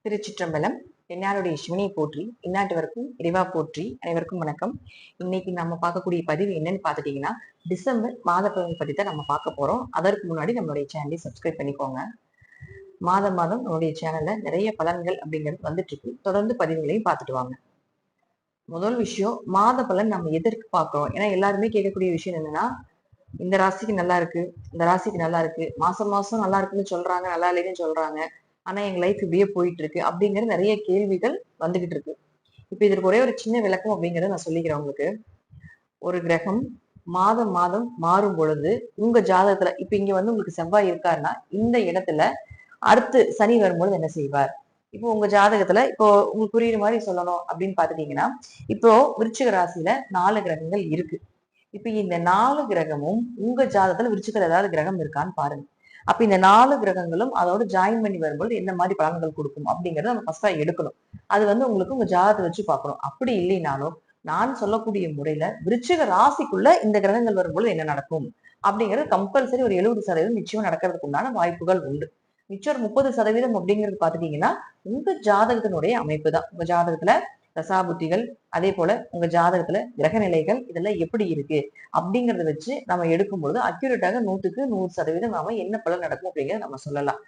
திருச்சிற்றம்பலம். என்னாருடைய சிவனை போற்றி, இந்நாட்டவருக்கும் இறைவா போற்றி. அனைவருக்கும் வணக்கம். இன்னைக்கு நம்ம பார்க்கக்கூடிய பதிவு என்னன்னு பார்த்துட்டீங்கன்னா, டிசம்பர் மாத பலன் பத்தி தான் நம்ம பார்க்க போறோம். அதற்கு முன்னாடி நம்மளுடைய சேனலை சப்ஸ்கிரைப் பண்ணிக்கோங்க. மாதம் நம்மளுடைய சேனல்ல நிறைய பலன்கள் அப்படிங்கிறது வந்துட்டு இருக்கு. தொடர்ந்து பதிவுகளையும் பார்த்துட்டு வாங்க. முதல் விஷயம், மாத பலன் நம்ம எதற்கு பார்க்கிறோம்? ஏன்னா எல்லாருமே கேட்கக்கூடிய விஷயம் என்னன்னா, இந்த ராசிக்கு நல்லா இருக்கு, இந்த ராசிக்கு நல்லா இருக்கு, மாசம் மாசம் நல்லா இருக்குன்னு சொல்றாங்க, நல்லா இல்லைன்னு சொல்றாங்க. ஆனா எங்க லைஃப் இப்படியே போயிட்டு இருக்கு அப்படிங்கிற நிறைய கேள்விகள் வந்துகிட்டு இருக்கு. இப்ப இதற்கு ஒரே ஒரு சின்ன விளக்கம் அப்படிங்கறத நான் சொல்லிக்கிறேன் உங்களுக்கு. ஒரு கிரகம் மாதம் மாறும் பொழுது உங்க ஜாதகத்துல இப்ப இங்க வந்து உங்களுக்கு செவ்வாய் இருக்காருன்னா இந்த இடத்துல அடுத்து சனி வரும்பொழுது என்ன செய்வார்? இப்போ உங்க ஜாதகத்துல இப்போ உங்களுக்கு புரியுற மாதிரி சொல்லணும் அப்படின்னு பாத்துட்டீங்கன்னா, இப்போ விருச்சிக ராசியில 4 கிரகங்கள் இருக்கு. இப்ப இந்த 4 கிரகமும் உங்க ஜாதகத்துல விருச்சிகத்துல ஏதாவது கிரகம் இருக்கான்னு பாருங்க. அப்ப இந்த 4 கிரகங்களும் அதோட ஜாயின் பண்ணி வரும்போது என்ன மாதிரி பலன்கள் கொடுக்கும் அப்படிங்கறத நம்ம ஃபர்ஸ்டா எடுக்கணும். அது வந்து உங்களுக்கு உங்க ஜாதகத்தை வச்சு பார்க்கணும். அப்படி இல்லைனாலும் நான் சொல்லக்கூடிய முறையில விருச்சிக ராசிக்குள்ள இந்த கிரகங்கள் வரும்போது என்ன நடக்கும் அப்படிங்கிறது கம்பல்சரி ஒரு 70% நிச்சயம் நடக்கிறதுக்கு உண்டான வாய்ப்புகள் உண்டு. மிச்சம் 30% அப்படிங்கிறது பாத்துட்டீங்கன்னா உங்க ஜாதகத்தினுடைய அமைப்பு தான். உங்க ஜாதகத்துல தசாபுத்திகள், அதே போல உங்க ஜாதகத்துல கிரக நிலைகள் இதெல்லாம் எப்படி இருக்கு அப்படிங்கறத வச்சு நம்ம எடுக்கும்போது அக்யூரேட்டாக 100க்கு 100% நாம என்ன பலன் நடக்கும் அப்படிங்கறத நம்ம சொல்லலாம்.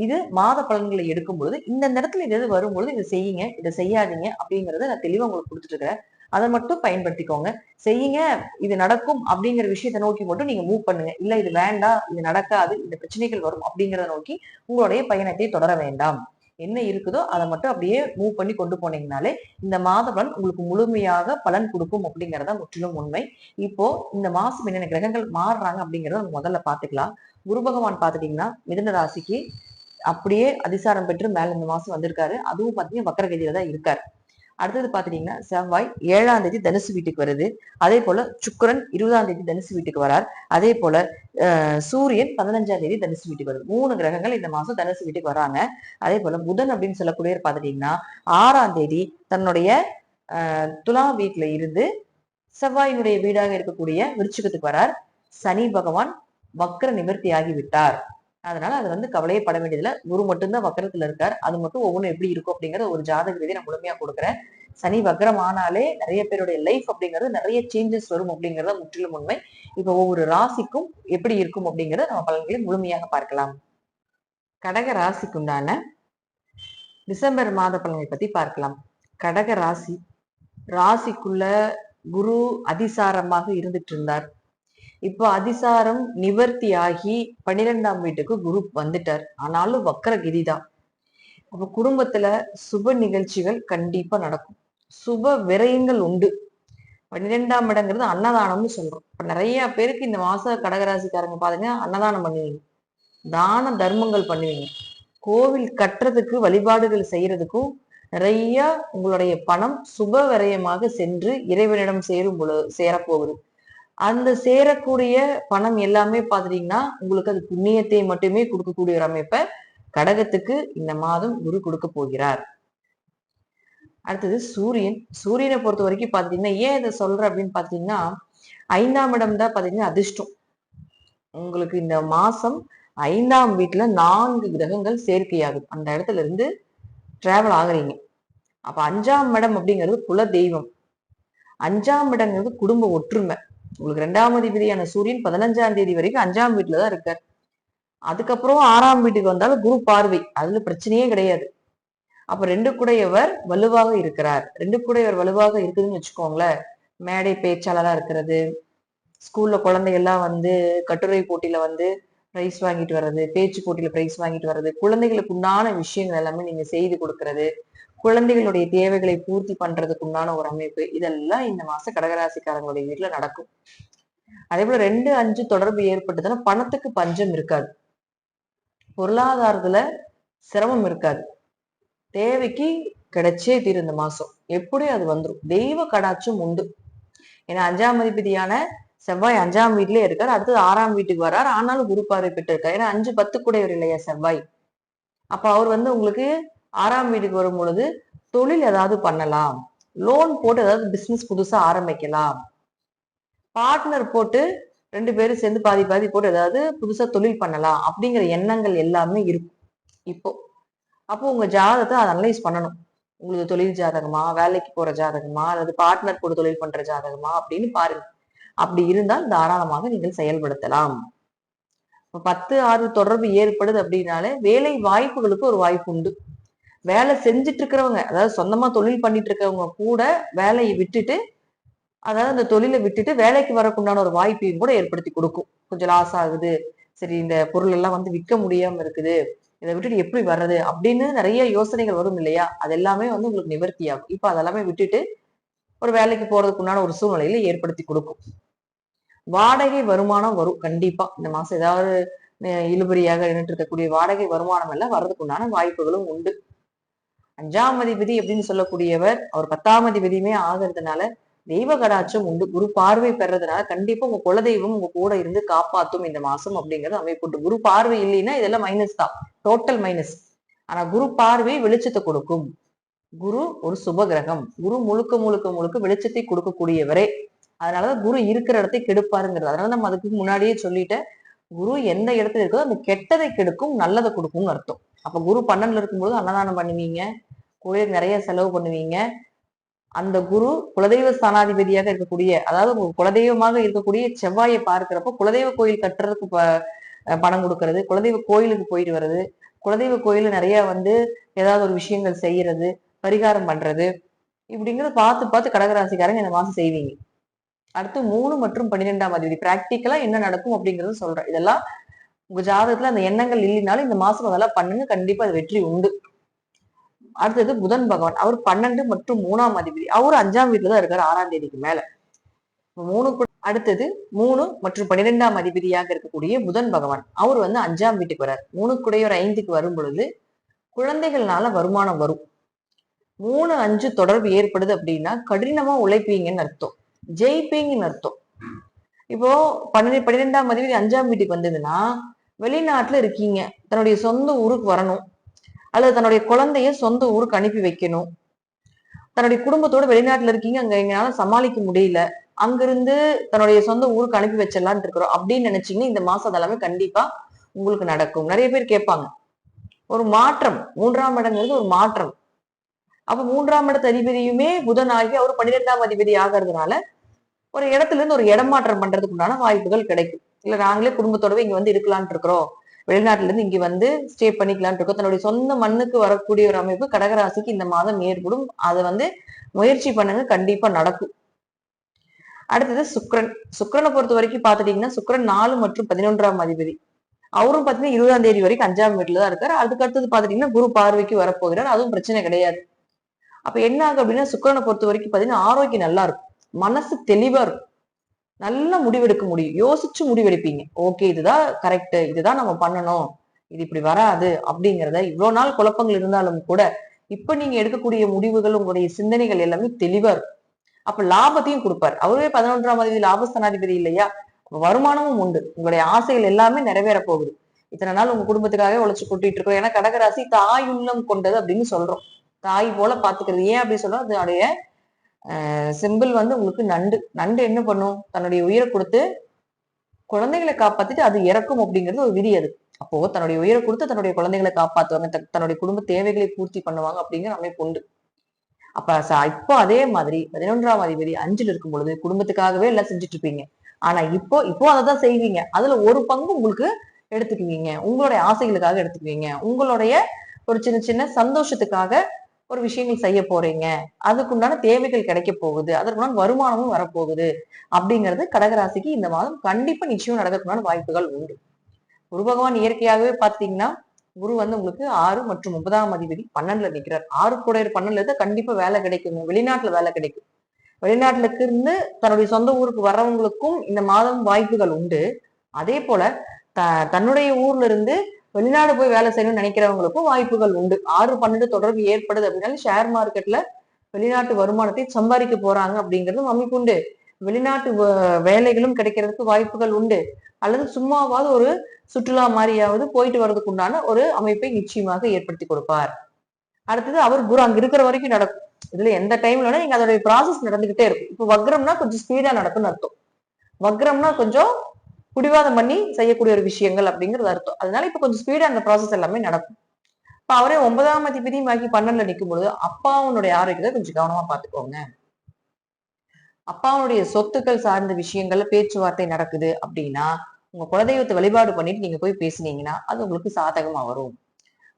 இது மாத பலன்களை எடுக்கும்பொழுது இந்த இடத்துல இது வரும்பொழுது இதை செய்யுங்க, இதை செய்யாதீங்க அப்படிங்கறத நான் தெளிவா உங்களுக்கு கொடுத்துட்டு இருக்கிறேன். அதை மட்டும் பயன்படுத்திக்கோங்க. செய்யுங்க, இது நடக்கும் அப்படிங்கிற விஷயத்தை நோக்கி மட்டும் நீங்க மூவ் பண்ணுங்க. இல்ல இது வேண்டாம், இது நடக்காது, இந்த பிரச்சனைகள் வரும் அப்படிங்கிறத நோக்கி உங்களுடைய பயணத்தை தொடர வேண்டாம். என்ன இருக்குதோ அதை மட்டும் அப்படியே மூவ் பண்ணி கொண்டு போனீங்கனாலே இந்த மாத பலன் உங்களுக்கு முழுமையாக பலன் கொடுக்கும் அப்படிங்கறத முற்றிலும் உண்மை. இப்போ இந்த மாசம் என்னென்ன கிரகங்கள் மாறுறாங்க அப்படிங்கறத நம்ம முதல்ல பாத்துக்கலாம். குரு பகவான் பாத்துட்டீங்கன்னா மிதுன ராசிக்கு அப்படியே அதிசாரம் பெற்று மேல இந்த மாசம் வந்திருக்காரு. அதுவும் பாத்தீங்கன்னா வக்கரகதியில தான் இருக்காரு. அடுத்தது பாத்துட்டீங்கன்னா செவ்வாய் 7ஆம் தேதி தனுசு வீட்டுக்கு வருது. அதே போல சுக்கிரன் 20ஆம் தேதி தனுசு வீட்டுக்கு வரார். அதே போல சூரியன் 15ஆம் தேதி தனுசு வீட்டுக்கு வருது. 3 கிரகங்கள் இந்த மாசம் தனுசு வீட்டுக்கு வராங்க. அதே போல புதன் அப்படின்னு சொல்லக்கூடியவர் பாத்துட்டீங்கன்னா 6ஆம் தேதி தன்னுடைய துலாம் வீட்டுல இருந்து செவ்வாயினுடைய வீடாக இருக்கக்கூடிய விருச்சிகத்துக்கு வரார். சனி பகவான் வக்ர நிவர்த்தி ஆகிவிட்டார். அதனால அது வந்து கவலையே பட வேண்டியதுல. குரு மட்டும்தான் வக்கரத்துல இருக்கார். அது மட்டும் ஒவ்வொன்றும் எப்படி இருக்கும் அப்படிங்கறத ஒரு ஜாதக ரீதியை நான் முழுமையா கொடுக்குறேன். சனி வக்ரம் ஆனாலே நிறைய பேருடைய லைஃப் அப்படிங்கிறது நிறைய சேஞ்சஸ் வரும் அப்படிங்கறத முற்றிலும் உண்மை. இப்ப ஒவ்வொரு ராசிக்கும் எப்படி இருக்கும் அப்படிங்கறத நம்ம பலன்களை முழுமையாக பார்க்கலாம். கடக ராசிக்குண்டான டிசம்பர் மாத பலனை பத்தி பார்க்கலாம். கடக ராசி ராசிக்குள்ள குரு அதிசாரமாக இருந்துட்டு இருந்தார். இப்போ அதிசாரம் நிவர்த்தி ஆகி 12ஆம் வீட்டுக்கு குரு வந்துட்டார். ஆனாலும் வக்கரகிரி தான். அப்ப குடும்பத்துல சுப நிகழ்ச்சிகள் கண்டிப்பா நடக்கும். சுப விரயங்கள் உண்டு. 12ஆம் இடங்கிறது அன்னதானம்னு சொல்றோம். இப்ப நிறைய பேருக்கு இந்த மாச கடகராசிக்காரங்க பாருங்க, அன்னதானம் பண்ணுவீங்க, தான தர்மங்கள் பண்ணுவீங்க, கோவில் கட்டுறதுக்கு வழிபாடுகள் செய்யறதுக்கும் நிறைய உங்களுடைய பணம் சுப விரயமாக சென்று இறைவனிடம் சேரப்போகுது. அந்த சேரக்கூடிய பணம் எல்லாமே பாத்துட்டீங்கன்னா உங்களுக்கு அது புண்ணியத்தை மட்டுமே கொடுக்கக்கூடிய ஒரு அமைப்பை கடகத்துக்கு இந்த மாதம் குரு கொடுக்க போகிறார். அடுத்தது சூரியனை பொறுத்த வரைக்கும் பாத்தீங்கன்னா ஏன் இதை சொல்ற அப்படின்னு பாத்தீங்கன்னா 5ஆம் இடம் தான் பாத்தீங்கன்னா அதிர்ஷ்டம். உங்களுக்கு இந்த மாசம் 5ஆம் வீட்டுல 4 கிரகங்கள் சேர்க்கையாகும். அந்த இடத்துல இருந்து டிராவல் ஆகுறீங்க. அப்ப 5ஆம் இடம் அப்படிங்கிறது குல தெய்வம். 5ஆம் இடங்கிறது குடும்ப ஒற்றுமை. உங்களுக்கு 2ஆம் அதிபதியான சூரியன் 15ஆம் தேதி வரைக்கும் 5ஆம் வீட்டுலதான் இருக்கார். அதுக்கப்புறம் 6ஆம் வீட்டுக்கு வந்தாலும் குரு பார்வை, அதுல பிரச்சனையே கிடையாது. அப்ப 2 கூடையவர் வலுவாக இருக்கிறார். 2 கூடையவர் வலுவாக இருக்குதுன்னு வச்சுக்கோங்களேன், மேடை பேச்சாளரா இருக்கிறது, ஸ்கூல்ல குழந்தைகள்லாம் வந்து கட்டுரை போட்டியில வந்து பிரைஸ் வாங்கிட்டு வர்றது, பேச்சு போட்டியில பிரைஸ் வாங்கிட்டு வர்றது, குழந்தைகளுக்கு உண்டான விஷயங்கள் எல்லாமே நீங்க செய்து கொடுக்கறது, குழந்தைகளுடைய தேவைகளை பூர்த்தி பண்றதுக்கு உண்டான ஒரு அமைப்பு, இதெல்லாம் இந்த மாசம் கடகராசிக்காரங்களுடைய வீட்டுல நடக்கும். அதே போல 2, 5 தொடர்பு ஏற்பட்டதுன்னா பணத்துக்கு பஞ்சம் இருக்காது, பொருளாதாரத்துல சிரமம் இருக்காது, தேவைக்கு கிடைச்சே தீரும். இந்த மாசம் எப்படி அது வந்துடும். தெய்வ கடாட்சம் உண்டு. ஏன்னா 5ஆம் அதிபதியான செவ்வாய் 5ஆம் வீட்லயே இருக்காரு. அடுத்தது 6ஆம் வீட்டுக்கு வர்றாரு. ஆனாலும் குரு பார்வை பெற்று இருக்காரு. ஏன்னா 5, 10 கூடையவர் இல்லையா செவ்வாய். அப்ப அவர் வந்து உங்களுக்கு 6ஆம் வீட்டுக்கு வரும் பொழுது தொழில் ஏதாவது பண்ணலாம், லோன் போட்டு ஏதாவது பிசினஸ் புதுசா ஆரம்பிக்கலாம், பார்ட்னர் போட்டு 2 பேரும் சேர்ந்து பாதி பாதி போட்டு ஏதாவது புதுசா தொழில் பண்ணலாம் அப்படிங்கிற எண்ணங்கள் எல்லாமே இருக்கும் இப்போ. அப்போ உங்க ஜாதகத்தை அதை அனலைஸ் பண்ணணும். உங்களுக்கு தொழில் ஜாதகமா, வேலைக்கு போற ஜாதகமா, அல்லது பார்ட்னர் கூட தொழில் பண்ற ஜாதகமா அப்படின்னு பாருங்க. அப்படி இருந்தால் தாராளமாக நீங்கள் செயல்படுத்தலாம். இப்ப 10, 6 தொடர்பு ஏற்படுது அப்படின்னாலே வேலை வாய்ப்புகளுக்கு ஒரு வாய்ப்பு உண்டு. வேலை செஞ்சுட்டு இருக்கிறவங்க, அதாவது சொந்தமா தொழில் பண்ணிட்டு இருக்கவங்க கூட வேலையை விட்டுட்டு, அதாவது அந்த தொழிலை விட்டுட்டு வேலைக்கு வரக்குண்டான ஒரு வாய்ப்பையும் கூட ஏற்படுத்தி கொடுக்கும். கொஞ்சம் லாஸ் ஆகுது, சரி இந்த பொருள் எல்லாம் வந்து விற்க முடியாம இருக்குது, இதை விட்டுட்டு எப்படி வர்றது அப்படின்னு நிறைய யோசனைகள் வரும் இல்லையா? அது எல்லாமே வந்து உங்களுக்கு நிவர்த்தி ஆகும். இப்ப அதெல்லாமே விட்டுட்டு ஒரு வேலைக்கு போறதுக்கு உண்டான ஒரு சூழ்நிலையில ஏற்படுத்தி கொடுக்கும். வாடகை வருமானம் வரும் கண்டிப்பா. இந்த மாசம் ஏதாவது இழுபறியாக நின்றுட்டு இருக்கக்கூடிய வாடகை வருமானம் எல்லாம் வர்றதுக்கு உண்டான வாய்ப்புகளும் உண்டு. 5ஆம் அதிபதி அப்படின்னு சொல்லக்கூடியவர் அவர் 10ஆம் அதிபதியுமே ஆகிறதுனால தெய்வ கடாட்சம் உண்டு. குரு பார்வை பெறதுனால கண்டிப்பா உங்க குலதெய்வம் உங்க கூட இருந்து காப்பாத்தும் இந்த மாசம் அப்படிங்கிறது அமைப்பு. குரு பார்வை இல்லைன்னா இதெல்லாம் மைனஸ் தான், டோட்டல் மைனஸ். ஆனா குரு பார்வை வெளிச்சத்தை கொடுக்கும். குரு ஒரு சுப கிரகம். குரு முழுக்க முழுக்க முழுக்க வெளிச்சத்தை கொடுக்கக்கூடியவரே. அதனாலதான் குரு இருக்கிற இடத்தை கெடுப்பாருங்கிறது. அதனால நம்ம அதுக்கு முன்னாடியே சொல்லிட்டேன், குரு எந்த இடத்துல இருக்கோ அந்த கெட்டதை கெடுக்கும், நல்லதை கொடுக்கும்னு அர்த்தம். அப்ப குரு 12ல இருக்கும்போது அன்னதானம் பண்ணுவீங்க, கோயிலுக்கு நிறைய செலவு பண்ணுவீங்க. அந்த குரு குலதெய்வ ஸ்தானாதிபதியாக இருக்கக்கூடிய, அதாவது உங்க குலதெய்வமாக இருக்கக்கூடிய செவ்வாயை பார்க்கிறப்ப குலதெய்வ கோயில் கட்டுறதுக்கு பணம் கொடுக்கறது, குலதெய்வ கோயிலுக்கு போயிட்டு வர்றது, குலதெய்வ கோயில நிறைய வந்து ஏதாவது ஒரு விஷயங்கள் செய்யறது, பரிகாரம் பண்றது, இப்படிங்கிறத பார்த்து பார்த்து கடகராசிக்காரங்க இந்த மாசம் செய்வீங்க. அடுத்து 3 மற்றும் 12ஆம் அதிபதி பிராக்டிக்கலா என்ன நடக்கும் அப்படிங்கறது சொல்றேன். இதெல்லாம் உங்க ஜாதகத்துல அந்த எண்ணங்கள் இல்லைனாலும் இந்த மாசம் அதெல்லாம் பண்ணுங்க, கண்டிப்பா அது வெற்றி உண்டு. அடுத்தது புதன் பகவான். அவர் 12 மற்றும் 3ஆம் அதிபதி. அவரு 5ஆம் வீட்டுல தான் இருக்காரு 6ஆம் தேதிக்கு மேல. அடுத்தது 3 மற்றும் 12ஆம் அதிபதியாக இருக்கக்கூடிய புதன் பகவான். அவர் வந்து 5ஆம் வீட்டுக்கு வர்றாரு. 3 கூடையோர் 5க்கு வரும் பொழுது குழந்தைகள்னால வருமானம் வரும். 3, 5 தொடர்பு ஏற்படுது அப்படின்னா கடினமா உழைப்பீங்கன்னு அர்த்தம், ஜெயிப்பீங்கன்னு அர்த்தம். இப்போ 12ஆம் அதிபதி 5ஆம் வீட்டுக்கு வந்ததுன்னா வெளிநாட்டுல இருக்கீங்க, தன்னுடைய சொந்த ஊருக்கு வரணும், அல்லது தன்னுடைய குழந்தைய சொந்த ஊருக்கு அனுப்பி வைக்கணும். தன்னுடைய குடும்பத்தோட வெளிநாட்டுல இருக்கீங்க, அங்க எங்களால சமாளிக்க முடியல, அங்கிருந்து தன்னுடைய சொந்த ஊருக்கு அனுப்பி வச்சிடலான்னு இருக்கிறோம் அப்படின்னு நினைச்சீங்கன்னா இந்த மாசம் அதெல்லாமே கண்டிப்பா உங்களுக்கு நடக்கும். நிறைய பேர் கேட்பாங்க, ஒரு மாற்றம், 3ஆம் இடங்கிறது ஒரு மாற்றம். அப்ப 3ஆம் இடத்து அதிபதியுமே புதன் ஆகி அவர் 12ஆம் அதிபதி ஆகிறதுனால ஒரு இடத்துல இருந்து ஒரு இடமாற்றம் பண்றதுக்கு உண்டான வாய்ப்புகள் கிடைக்கும். இல்ல நாங்களே குடும்பத்தோடவே இங்க வந்து இருக்கலாம்னு இருக்கிறோம், வெளிநாட்டுல இருந்து இங்க வந்து ஸ்டே பண்ணிக்கலாம்னு இருக்கோம், தன்னுடைய சொந்த மண்ணுக்கு வரக்கூடிய ஒரு அமைப்பு கடகராசிக்கு இந்த மாதம் ஏற்படும். அதை வந்து முயற்சி பண்ணுங்க, கண்டிப்பா நடக்கும். அடுத்தது சுக்கிரன். சுக்கிரனை பொறுத்த வரைக்கும் பாத்துட்டீங்கன்னா சுக்கிரன் 4 மற்றும் 11ஆம் அதிபதி. அவரும் பாத்தீங்கன்னா 20ஆம் தேதி வரைக்கும் 5ஆம் வீட்டுல தான் இருக்காரு. அதுக்கு அடுத்தது பாத்துட்டீங்கன்னா குரு பார்வைக்கு வரப்போகிறார், அதுவும் பிரச்சனை கிடையாது. அப்ப என்ன ஆகும் அப்படின்னா சுக்கிரனை பொறுத்த வரைக்கும் பாத்தீங்கன்னா ஆரோக்கியம் நல்லா இருக்கும், மனசு தெளிவா இருக்கும், நல்ல முடிவெடுக்க முடியும், யோசிச்சு முடிவெடுப்பீங்க. ஓகே இதுதான் கரெக்ட், இதுதான் நம்ம பண்ணணும், இது இப்படி வராது அப்படிங்கிறத. இவ்வளவு நாள் குழப்பங்கள் இருந்தாலும் கூட இப்ப நீங்க எடுக்கக்கூடிய முடிவுகள், உங்களுடைய சிந்தனைகள் எல்லாமே தெளிவா இருக்கும். அப்ப லாபத்தையும் கொடுப்பாரு. அவரே 11ஆம் அதிபதி லாபஸ்தானாதிபதி இல்லையா? வருமானமும் உண்டு, உங்களுடைய ஆசைகள் எல்லாமே நிறைவேற போகுது. இத்தனை நாள் உங்க குடும்பத்துக்காக உழைச்சு கொட்டிட்டு இருக்கோம். ஏன்னா கடகராசி தாய் உள்ளம் கொண்டது அப்படின்னு சொல்றோம், தாய் போல பாத்துக்கிறது. ஏன் அப்படின்னு சொல்றோம், அதனுடைய சிம்பிள் வந்து உங்களுக்கு நண்டு. நண்டு என்ன பண்ணும், தன்னுடைய உயிரை கொடுத்து குழந்தைகளை காப்பாத்திட்டு அது இறக்கும் அப்படிங்கிறது ஒரு விதி. அது அப்போ தன்னுடைய உயிரை கொடுத்து தன்னுடைய குழந்தைகளை காப்பாத்துவாங்க, தன்னுடைய குடும்ப தேவைகளை பூர்த்தி பண்ணுவாங்க அப்படிங்கிற அமைப்பு உண்டு. அப்ப இப்போ அதே மாதிரி 11ஆம் அதிபதி 5ல் இருக்கும் பொழுது குடும்பத்துக்காகவே எல்லாம் செஞ்சுட்டு இருப்பீங்க. ஆனா இப்போ அதைதான் செய்வீங்க. அதுல ஒரு பங்கு உங்களுக்கு எடுத்துக்குவீங்க, உங்களுடைய ஆசைகளுக்காக எடுத்துக்குவீங்க, உங்களுடைய ஒரு சின்ன சின்ன சந்தோஷத்துக்காக ஒரு விஷயங்கள் செய்ய போறீங்க, அதுக்குண்டான தேவைகள் கிடைக்க போகுது, அதற்குண்டான வருமானமும் வரப்போகுது அப்படிங்கிறது கடகராசிக்கு இந்த மாதம் கண்டிப்பா நிச்சயம் நடக்கக்கூடிய வாய்ப்புகள் உண்டு. குரு பகவான் இயற்கையாகவே பாத்தீங்கன்னா குரு வந்து உங்களுக்கு 6 மற்றும் 9ஆம் அதிபதி 12ல நிற்கிறார். 6 கூட 12ல இருந்தா கண்டிப்பா வேலை கிடைக்கும், வெளிநாட்டுல வேலை கிடைக்கும். வெளிநாட்டுல இருந்து தன்னுடைய சொந்த ஊருக்கு வர்றவங்களுக்கும் இந்த மாதம் வாய்ப்புகள் உண்டு. அதே போல தன்னுடைய ஊர்ல இருந்து வெளிநாடு போய் வேலை செய்யணும்னு நினைக்கிறவங்களுக்கும் வாய்ப்புகள் உண்டு. 6, 12 தொடர்பு ஏற்படுது அப்படின்னாலும் ஷேர் மார்க்கெட்ல வெளிநாட்டு வருமானத்தை சம்பாதிக்க போறாங்க அப்படிங்கிறதும் அமைப்பு உண்டு. வெளிநாட்டு வேலைகளும் கிடைக்கிறதுக்கு வாய்ப்புகள் உண்டு. அல்லது சும்மாவாவது ஒரு சுற்றுலா மாதிரியாவது போயிட்டு வர்றதுக்கு உண்டான ஒரு அமைப்பை நிச்சயமாக ஏற்படுத்தி கொடுப்பார். அடுத்தது அவர் குரு அங்க இருக்கிற வரைக்கும் நடக்கும். இதுல எந்த டைம்ல நீங்க அதோடைய ப்ராசஸ் நடந்துகிட்டே இருக்கும். இப்ப வக்ரம்னா கொஞ்சம் ஸ்பீடா நடக்கும்னு அர்த்தம். வக்ரம்னா கொஞ்சம் பிடிவாதம் பண்ணி செய்யக்கூடிய ஒரு விஷயங்கள் அப்படிங்கிறது அர்த்தம். அதனால இப்ப கொஞ்சம் ஸ்பீடா அந்த ப்ராசஸ் எல்லாமே நடக்கும். இப்ப அவரே 9ஆம் அதிபதியுமாகி 12ல நிற்கும் பொழுது அப்பாவுடைய ஆரோக்கியத்தை கொஞ்சம் கவனமா பாத்துக்கோங்க. அப்பாவுடைய சொத்துக்கள் சார்ந்த விஷயங்கள்ல பேச்சுவார்த்தை நடக்குது அப்படின்னா உங்க குலதெய்வத்தை வழிபாடு பண்ணிட்டு நீங்க போய் பேசுனீங்கன்னா அது உங்களுக்கு சாதகமா வரும்.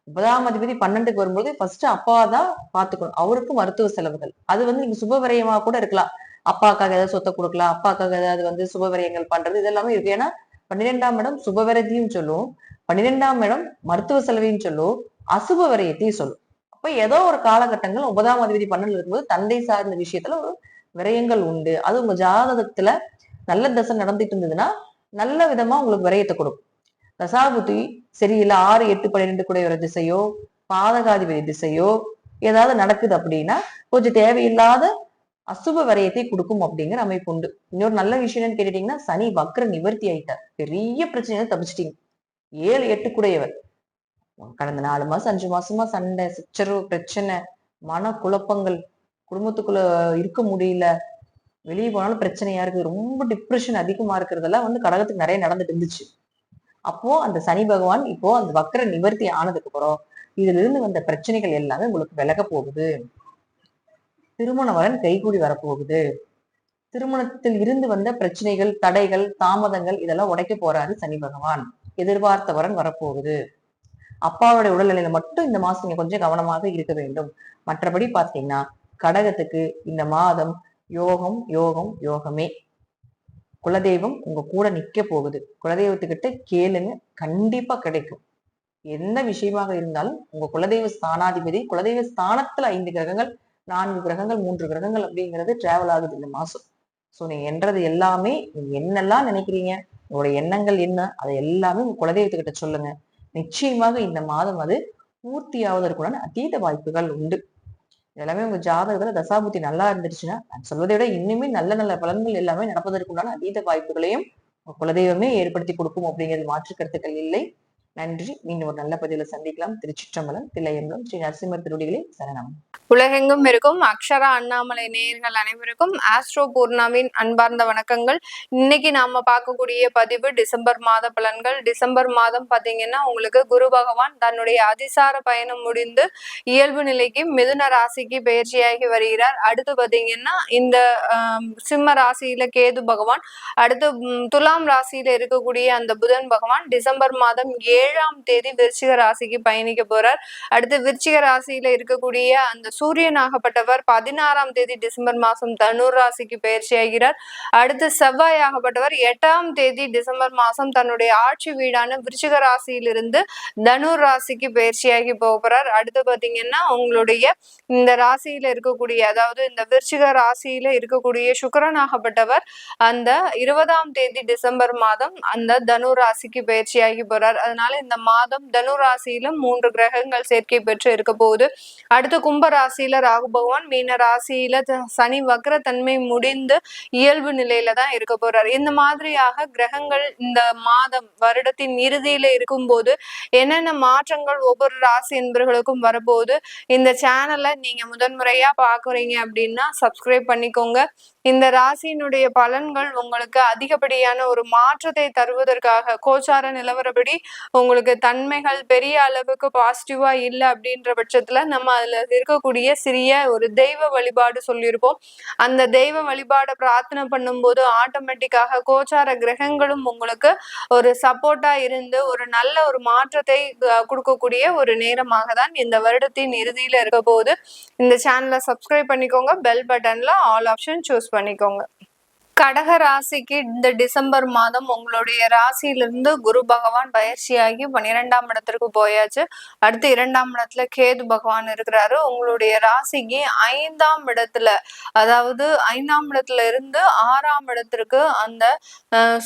9ஆம் அதிபதி 12க்கு வரும்போது ஃபர்ஸ்ட் அப்பா தான் பாத்துக்கணும். அவருக்கு மருத்துவ செலவுகள் அது நீங்க சுப விரயமா கூட இருக்கலாம். அப்பாக்காக ஏதாவது சொத்தை கொடுக்கலாம், அப்பாக்காக ஏதாவது சுப விரயங்கள் பண்றது இதெல்லாமே இருக்கு. ஏன்னா 12ஆம் இடம் சுப விரயத்தையும் சொல்லும், 12ஆம் இடம் மருத்துவ செலவையும் சொல்லும், அசுப விரயத்தையும் சொல்லும். அப்ப ஏதோ ஒரு காலகட்டங்கள் 9ஆம் அதிபதி 12ல இருக்கும்போது தந்தை சார்ந்த விஷயத்துல ஒரு விரயங்கள் உண்டு. அது உங்க ஜாதகத்துல நல்ல தசை நடந்துட்டு இருந்ததுன்னா நல்ல விதமா உங்களுக்கு விரயத்தை கொடுக்கும். தசாபுத்தி சரியில்லை, 6, 8, 12 கூட ஒரு திசையோ பாதகாதிபதி திசையோ ஏதாவது நடக்குது அப்படின்னா கொஞ்சம் தேவையில்லாத அசுப விரயத்தை கொடுக்கும் அப்படிங்கிற அமைப்பு உண்டு. இன்னொரு நல்ல விஷயம் என்னன்னு கேட்டுட்டீங்கன்னா சனி வக்ர நிவர்த்தி ஆயிட்டார். பெரிய பிரச்சனையை தப்பிச்சிட்டீங்க. 7, 8 கூடையவர் கடந்த 4 மாசம் 5 மாசமா சண்டை சச்சரவு பிரச்சனை மன குழப்பங்கள், குடும்பத்துக்குள்ள இருக்க முடியல, வெளியே போனாலும் பிரச்சனையா இருக்கு, ரொம்ப டிப்ரெஷன் அதிகமா இருக்கிறதெல்லாம் கடகத்துக்கு நிறைய நடந்துட்டு இருந்துச்சு. அப்போ அந்த சனி பகவான் இப்போ அந்த வக்ர நிவர்த்தி ஆனதுக்கு அப்புறம் இதுல இருந்து வந்த பிரச்சனைகள் எல்லாமே உங்களுக்கு விலக போகுது. திருமண வரன் கைகூடி வரப்போகுது. திருமணத்தில் இருந்து வந்த பிரச்சனைகள், தடைகள், தாமதங்கள் இதெல்லாம் உடைக்க போறாரு சனி பகவான். எதிர்பார்த்த வரன் வரப்போகுது. அப்பாவுடைய உடல்நிலையில மட்டும் இந்த மாசம் நீங்க கொஞ்சம் கவனமாக இருக்க வேண்டும். மற்றபடி பாத்தீங்கன்னா கடகத்துக்கு இந்த மாதம் யோகம் யோகம் யோகமே. குலதெய்வம் உங்க கூட நிக்க போகுது. குலதெய்வத்துக்கிட்ட கேளுங்க, கண்டிப்பா கிடைக்கும். எந்த விஷயமாக இருந்தாலும் உங்க குலதெய்வ ஸ்தானாதிபதி, குலதெய்வ ஸ்தானத்துல 5 கிரகங்கள், 4 கிரகங்கள், 3 கிரகங்கள் அப்படிங்கிறது டிராவல் ஆகுது இந்த மாசம். சோ நீங்க என்றது எல்லாமே நீங்க என்னெல்லாம் நினைக்கிறீங்க, உங்களுடைய எண்ணங்கள் என்ன, அதை எல்லாமே உங்க குலதெய்வத்துக்கிட்ட சொல்லுங்க. நிச்சயமாக இந்த மாதம் அது பூர்த்தி ஆவதற்குடான அதீத வாய்ப்புகள் உண்டு. எல்லாமே உங்க ஜாதகத்துல தசாபுத்தி நல்லா இருந்துச்சுன்னா நான் சொல்வதை விட இன்னுமே நல்ல நல்ல பலன்கள் எல்லாமே நடப்பதற்குண்டான அதீத வாய்ப்புகளையும் குலதெய்வமே ஏற்படுத்தி கொடுக்கும் அப்படிங்கிறது மாற்று கருத்துக்கள் இல்லை. நன்றி. மீண்டும் ஒரு நல்ல பதிவுல சந்திக்கலாம். திருச்சிற்றம்பலம், தில்லையம்பலம், ஸ்ரீ நரசிம்மர் திருவடிகளே சரணம். உலகெங்கும் இருக்கும் அக்ஷரா அண்ணாமலை நேயர்கள் அனைவருக்கும் ஆஸ்ட்ரோ பூர்ணாவின் அன்பார்ந்த வணக்கங்கள். இன்னைக்கு நாம பார்க்கக்கூடிய பதிவு டிசம்பர் மாத பலன்கள். டிசம்பர் மாதம் பாத்தீங்கன்னா உங்களுக்கு குரு பகவான் தன்னுடைய அதிசார பயணம் முடிந்து இயல்பு நிலைக்கு மிதுன ராசிக்கு பயிற்சியாகி வருகிறார். அடுத்து பாத்தீங்கன்னா இந்த சிம்ம ராசியில கேது பகவான், அடுத்து துலாம் ராசியில இருக்கக்கூடிய அந்த புதன் பகவான் டிசம்பர் மாதம் 7ஆம் தேதி விருச்சிக ராசிக்கு பயணிக்க போறார். அடுத்து விருச்சிக ராசியில இருக்கக்கூடிய அந்த சூரியனாகப்பட்டவர் 16ஆம் தேதி டிசம்பர் மாசம் தனுர் ராசிக்கு பயிற்சி ஆகிறார். அடுத்து செவ்வாயாகப்பட்டவர் 8ஆம் தேதி டிசம்பர் மாசம் தன்னுடைய ஆட்சி வீடான விருச்சிக ராசியிலிருந்து தனுர் ராசிக்கு பயிற்சியாகி போகிறார். அடுத்து பாத்தீங்கன்னா உங்களுடைய இந்த ராசியில இருக்கக்கூடிய, அதாவது இந்த விருச்சிக ராசியில இருக்கக்கூடிய சுக்கிரனாகப்பட்டவர் அந்த 20ஆம் தேதி டிசம்பர் மாதம் அந்த தனுர் ராசிக்கு பயிற்சியாகி போறார். அதனால இந்த மாதம் தனுர் ராசியில 3 கிரகங்கள் சேர்க்கை பெற்று இருக்க போகுது. அடுத்து கும்ப ராசியில ராகு பகவான், மீன ராசியில சனி வக்ர தன்மை முடிந்து இயல்பு நிலையில தான் இருக்க போறார். இந்த மாதிரியாக கிரகங்கள் இந்த மாதம் வருடத்தின் இறுதியில இருக்கும்போது என்னென்ன மாற்றங்கள் ஒவ்வொரு ராசி என்பவர்களுக்கும் வரப்போகுது. இந்த சேனலை நீங்க முதன்முறையா பாக்குறீங்க அப்படின்னா சப்ஸ்கிரைப் பண்ணிக்கோங்க. இந்த ராசியினுடைய பலன்கள் உங்களுக்கு அதிகப்படியான ஒரு மாற்றத்தை தருவதற்காக கோச்சார நிலவரப்படி உங்களுக்கு தன்மைகள் பெரிய அளவுக்கு பாசிட்டிவா இல்லை அப்படின்ற பட்சத்துல நம்ம அதுல இருக்கக்கூடிய சிறிய ஒரு தெய்வ வழிபாடு சொல்லியிருப்போம். அந்த தெய்வ வழிபாடை பிரார்த்தனை பண்ணும்போது ஆட்டோமேட்டிக்காக கோச்சார கிரகங்களும் உங்களுக்கு ஒரு சப்போர்ட்டா இருந்து ஒரு நல்ல ஒரு மாற்றத்தை கொடுக்கக்கூடிய ஒரு நேரமாக தான் இந்த வருடத்தின் இறுதியில இருக்க போகுது. இந்த சேனலை சப்ஸ்கிரைப் பண்ணிக்கோங்க, பெல் பட்டன்ல ஆல் ஆப்ஷன் சூஸ் பண்ணிக்கோங்க. கடக ராசிக்கு இந்த டிசம்பர் மாதம் உங்களுடைய ராசியிலிருந்து குரு பகவான் பயிற்சியாகி 12ஆம் இடத்திற்கு போயாச்சு. அடுத்து 2ஆம் இடத்துல கேது பகவான் இருக்கிறாரு. உங்களுடைய ராசிக்கு 5ஆம் இடத்துல, அதாவது 5ஆம் இடத்துல இருந்து 6ஆம் இடத்திற்கு அந்த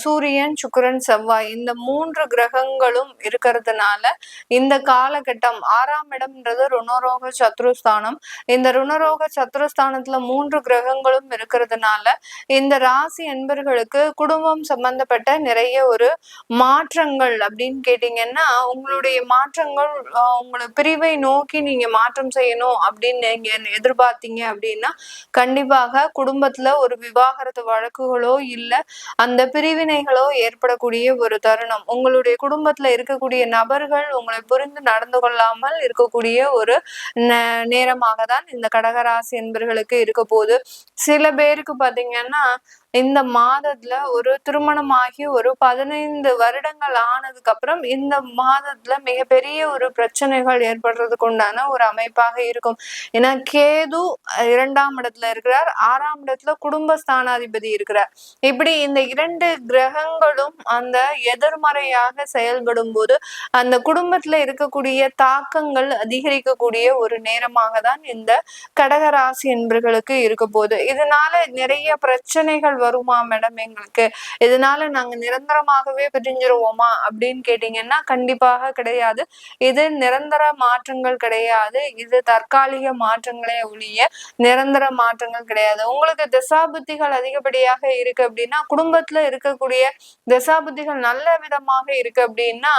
சூரியன் சுக்கிரன் செவ்வாய் இந்த 3 கிரகங்களும் இருக்கிறதுனால இந்த காலகட்டம் 6ஆம் இடம்ன்றது ருணரோக சத்ருஸ்தானம். இந்த ருணரோக சத்ருஸ்தானத்துல 3 கிரகங்களும் இருக்கிறதுனால இந்த ராசி என்பர்களுக்கு குடும்பம் சம்பந்தப்பட்ட நிறைய ஒரு மாற்றங்கள் அப்படின்னு கேட்டீங்கன்னா, உங்களுடைய மாற்றங்கள் உங்களை பிரிவை நோக்கி நீங்க மாற்றம் செய்யணும் அப்படின்னு நீங்க எதிர்பார்த்தீங்க அப்படின்னா, கண்டிப்பாக குடும்பத்துல ஒரு விவாகரத்து வழக்குகளோ இல்ல அந்த பிரிவினைகளோ ஏற்படக்கூடிய ஒரு தருணம். உங்களுடைய குடும்பத்துல இருக்கக்கூடிய நபர்கள் உங்களை புரிந்து நடந்து கொள்ளாமல் இருக்கக்கூடிய ஒரு நேரமாக தான் இந்த கடகராசி என்பர்களுக்கு இருக்க போகுது. சில பேருக்கு பாத்தீங்கன்னா இந்த மாதத்துல ஒரு திருமணமாகி ஒரு 15 வருடங்கள் ஆனதுக்கு அப்புறம் இந்த மாதத்துல மிகப்பெரிய ஒரு பிரச்சனைகள் ஏற்படுறதுக்கு உண்டான ஒரு அமைப்பாக இருக்கும். ஏன்னா கேது 2ஆம் இடத்துல இருக்கிறார், 6ஆம் இடத்துல குடும்ப ஸ்தானாதிபதி இருக்கிறார். இப்படி இந்த 2 கிரகங்களும் அந்த எதிர்மறையாக செயல்படும் போது அந்த குடும்பத்துல இருக்கக்கூடிய தாக்கங்கள் அதிகரிக்கக்கூடிய ஒரு நேரமாக தான் இந்த கடகராசி என்பர்களுக்கு இருக்க போகுது. இதனால நிறைய பிரச்சனைகள் வருமா மேடம் எங்களுக்கு, இதனால நாங்க நிரந்தரமாகவே பிரிஞ்சிருவோமா அப்படின்னு கேட்டீங்கன்னா கண்டிப்பாக கிடையாது. இது நிரந்தர மாற்றங்கள் கிடையாது, இது தற்காலிக மாற்றங்களே ஒழிய நிரந்தர மாற்றங்கள் கிடையாது. உங்களுக்கு தசாபுத்திகள் அதிகப்படியாக இருக்கு அப்படின்னா, குடும்பத்துல இருக்கக்கூடிய தசாபுத்திகள் நல்ல விதமாக இருக்கு அப்படின்னா,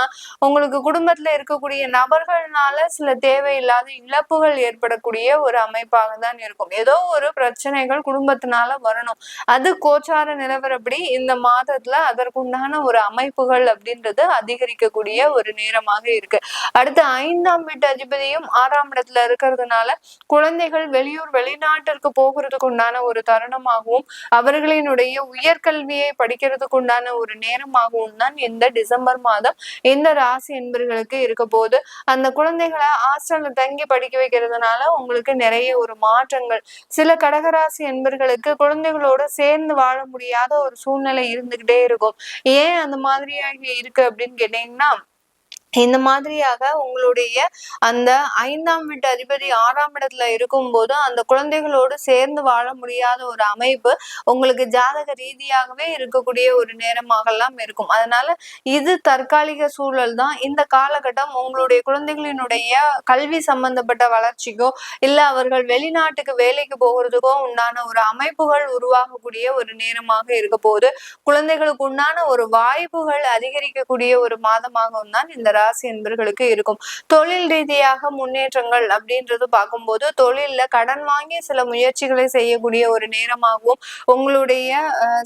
உங்களுக்கு குடும்பத்துல இருக்கக்கூடிய நபர்கள்னால சில தேவையில்லாத இழப்புகள் ஏற்படக்கூடிய ஒரு அமைப்பாக தான் இருக்கும். ஏதோ ஒரு பிரச்சனைகள் குடும்பத்தினால வரணும். அது கோச்சார நிலவரப்படி இந்த மாதத்துல அதற்குண்டான ஒரு அமைப்புகள் அப்படின்றது அதிகரிக்கக்கூடிய ஒரு நேரமாக இருக்கு. அடுத்து 5ஆம் வீட்டு அதிபதியும் 6ஆம் இடத்துல இருக்கிறதுனால குழந்தைகள் வெளியூர் வெளிநாட்டிற்கு போகிறதுக்கு உண்டான ஒரு தருணமாகவும் அவர்களினுடைய உயர்கல்வியை படிக்கிறதுக்கு உண்டான ஒரு நேரமாகவும் தான் இந்த டிசம்பர் மாதம் இந்த ராசி என்பர்களுக்கு இருக்க போது. அந்த குழந்தைகளை ஹாஸ்டல்ல தங்கி படிக்க வைக்கிறதுனால உங்களுக்கு நிறைய ஒரு மாற்றங்கள். சில கடகராசி என்பர்களுக்கு குழந்தைகளோட சேர்ந்து வாழ முடியாத ஒரு சூழ்நிலை இருந்துகிட்டே இருக்கும். ஏன் அந்த மாதிரியாக இருக்கு அப்படின்னு கேட்டீங்கன்னா, இந்த மாதிரியாக உங்களுடைய அந்த 5ஆம் வீட்டு அதிபதி 6ஆம் இடத்துல இருக்கும்போது அந்த குழந்தைகளோடு சேர்ந்து வாழ முடியாத ஒரு அமைப்பு உங்களுக்கு ஜாதக ரீதியாகவே இருக்கக்கூடிய ஒரு நேரமாகலாம் இருக்கும். அதனால இது தற்காலிக சூழல் தான். இந்த காலகட்டம் உங்களுடைய குழந்தைகளினுடைய கல்வி சம்பந்தப்பட்ட வளர்ச்சிக்கோ இல்ல அவர்கள் வெளிநாட்டுக்கு வேலைக்கு போகிறதுக்கோ உண்டான ஒரு அமைப்புகள் உருவாகக்கூடிய ஒரு நேரமாக இருக்க போகுது. குழந்தைகளுக்கு உண்டான ஒரு வாய்ப்புகள் அதிகரிக்கக்கூடிய ஒரு மாதமாகவும் தான் இந்த ராசி என்பர்களுக்கு இருக்கும். தொழில் ரீதியாக முன்னேற்றங்கள் அப்படின்றது பார்க்கும்போது தொழில்ல கடன் வாங்கி சில முயற்சிகளை செய்யக்கூடிய ஒரு நேரமாகவும், உங்களுடைய